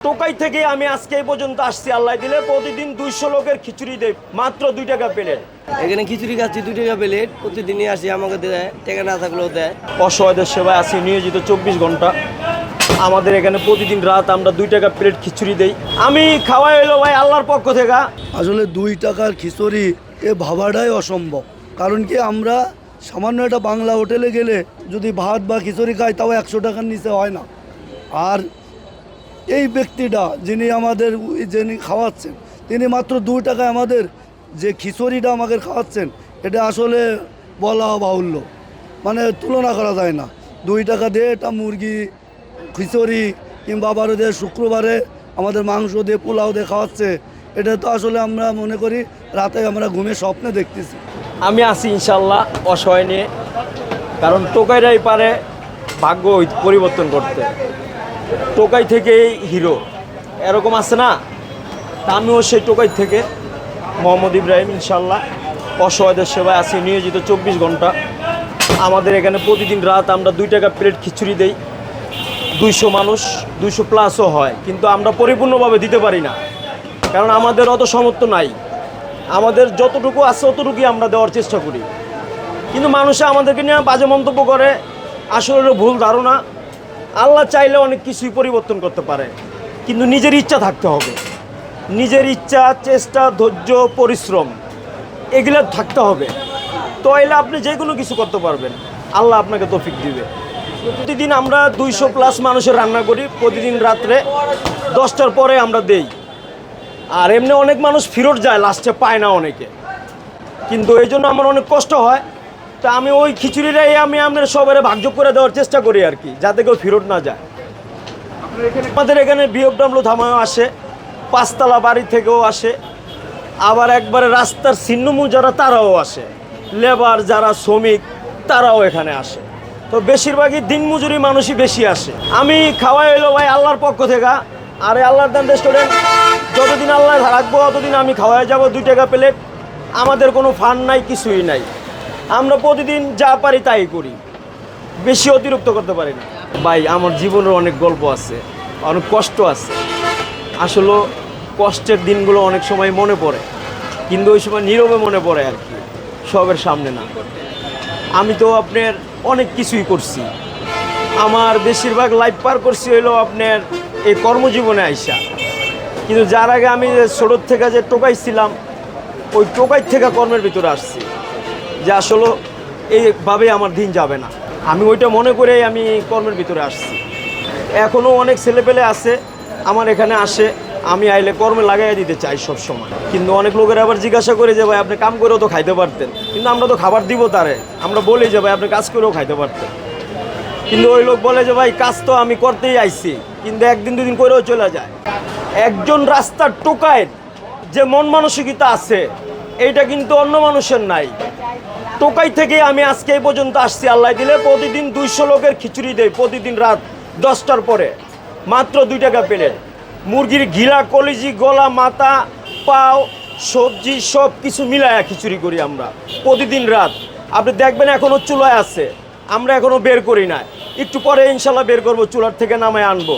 টোকাই থেকে আমি আজকে এই পর্যন্ত আসছি, আল্লাহ দিলে প্রতিদিন 200 লোকের খিচুড়ি দেয়, মাত্র 2 টাকা প্লেট। এখানে খিচুড়ি খাচ্ছি 2 টাকা প্লেট, প্রতিদিনই আসি, আমাকে দেয়, টাকা না থাকলেও দেয়। অসহায়দের সেবায় আছি নিয়োজিত 24 ঘন্টা। আমাদের এখানে প্রতিদিন রাত আমরা 2 টাকা প্লেট খিচুড়ি দেই। আমি খাওয়াই হইলো ভাই আল্লাহর পক্ষ থেকে। আসলে 2 টাকার খিচুড়ি এ ভাবাটাই অসম্ভব। কারণ কি আমরা সামান্য একটা বাংলা হোটেলে গেলে যদি ভাত বা খিচুড়ি খাই তাও 100 টাকার নিচে হয় না। আর এই ব্যক্তিটা যিনি খাওয়াচ্ছেন তিনি মাত্র 2 টাকায় আমাদের যে খিচুড়িটা আমাকে খাওয়াচ্ছেন, এটা আসলে বলা বাহুল্য, মানে তুলনা করা যায় না। 2 টাকা দিয়ে এটা মুরগি খিচুড়ি কিংবা আবার ওদের শুক্রবারে আমাদের মাংস দিয়ে পোলাও দিয়ে খাওয়াচ্ছে, এটা তো আসলে আমরা মনে করি রাতে আমরা ঘুমে স্বপ্নে দেখতেছি। আমি আছি ইনশাল্লাহ অসহায় নিয়ে, কারণ টোকাইরাই পারে ভাগ্য পরিবর্তন করতে। টোকাই থেকেই হিরো এরকম আছে না, তা আমিও সেই টোকাই থেকে মোহাম্মদ ইব্রাহিম ইনশাল্লাহ অসহায়দের সেবায় আছি নিয়োজিত 24 ঘন্টা। আমাদের এখানে প্রতিদিন রাত আমরা 2 টাকা প্লেট খিচুড়ি দেই। 200 মানুষ, 200 প্লাসও হয়, কিন্তু আমরা পরিপূর্ণভাবে দিতে পারি না, কারণ আমাদের অত সামর্থ্য নাই। আমাদের যতটুকু আছে অতটুকুই আমরা দেওয়ার চেষ্টা করি, কিন্তু মানুষে আমাদেরকে নিয়ে বাজে মন্তব্য করে, আসলে ভুল ধারণা। আল্লাহ চাইলে অনেক কিছুই পরিবর্তন করতে পারে, কিন্তু নিজের ইচ্ছা থাকতে হবে। নিজের ইচ্ছা, চেষ্টা, ধৈর্য, পরিশ্রম এগুলো থাকতে হবে, তো এলে আপনি যে কোনো কিছু করতে পারবেন। আল্লাহ আপনাকে তৌফিক দিবে। প্রতিদিন আমরা 200 প্লাস মানুষের রান্না করি, প্রতিদিন রাত্রে 10টার পরে আমরা দেই। আর এমনি অনেক মানুষ ফেরত যায়, লাস্টে পায় না অনেকে, কিন্তু এই জন্য আমার অনেক কষ্ট হয়। তা আমি ওই খিচুড়িটাই আমি আপনার সবাই ভাগযোগ করে দেওয়ার চেষ্টা করি আর কি, যাতে কেউ ফেরত না যায়। আমাদের এখানে বিএফডব্লিউ থামাও আসে, 5 তলা বাড়ি থেকেও আসে, আবার একবারে রাস্তার ছিন্নমূল যারা তারাও আসে, লেবার যারা শ্রমিক তারাও এখানে আসে। তো বেশিরভাগই দিনমজুরি মানুষই বেশি আসে। আমি খাওয়াই হইলো ভাই আল্লাহর পক্ষ থেকে। আর আল্লাহর দান রেস্টুরেন্ট, যতদিন আল্লাহ রাখবো ততদিন আমি খাওয়াই যাব 2 টাকা প্লেট। আমাদের কোনো ফান্ড নাই, কিছুই নাই, আমরা প্রতিদিন যা পারি তাই করি, বেশি অতিরিক্ত করতে পারি না। ভাই আমার জীবনের অনেক গল্প আছে, অনেক কষ্ট আছে। আসলে কষ্টের দিনগুলো অনেক সময় মনে পড়ে, কিন্তু ওই সময় নীরবে মনে পড়ে আর কি, সবের সামনে না। আমি তো আপনার অনেক কিছুই করছি, আমার বেশিরভাগ লাইফ পার করছি হইলো আপনার এই কর্মজীবনে আইসা। কিন্তু যার আগে আমি ছোটোর থেকে যে টোকাই ছিলাম, ওই টোকাই থেকে কর্মের ভিতরে আসছি, যে আসলে এইভাবে আমার দিন যাবে না। আমি ওইটা মনে করেই আমি কর্মের ভিতরে আসছি। এখনও অনেক ছেলেপেলে আছে আমার এখানে আসে, আমি আইলে কর্মে লাগাই দিতে চাই সব সময়। কিন্তু অনেক লোকের আবার জিজ্ঞাসা করে যে ভাই আপনি কাম করেও তো খাইতে পারতেন, কিন্তু আমরা তো খাবার দিব তারে, আমরা বলি যে ভাই আপনি কাজ করেও খাইতে পারতেন। কিন্তু ওই লোক বলে যে ভাই কাজ তো আমি করতেই আইছি, কিন্তু 1 দিন 2 দিন করেও চলে যায়। একজন রাস্তার টোকায় যে মন মানসিকতা আছে, এইটা কিন্তু অন্য মানুষের নাই। টোকাই থেকে আমি আজকে এই পর্যন্ত আসছি, আল্লাহ দিলে প্রতিদিন 200 লোকের খিচুড়ি দেয়, প্রতিদিন রাত 10টার পরে, মাত্র 2 টাকা প্লেট। মুরগির ঘিলা, কলিজি, গলা, মাথা, পাও, সবজি সব কিছু মিলায়া খিচুড়ি করি আমরা প্রতিদিন রাত। আপনি দেখবেন এখনও চুলায় আছে, আমরা এখনও বের করি না, একটু পরে ইনশাল্লাহ বের করবো, চুলার থেকে নামায় আনবো।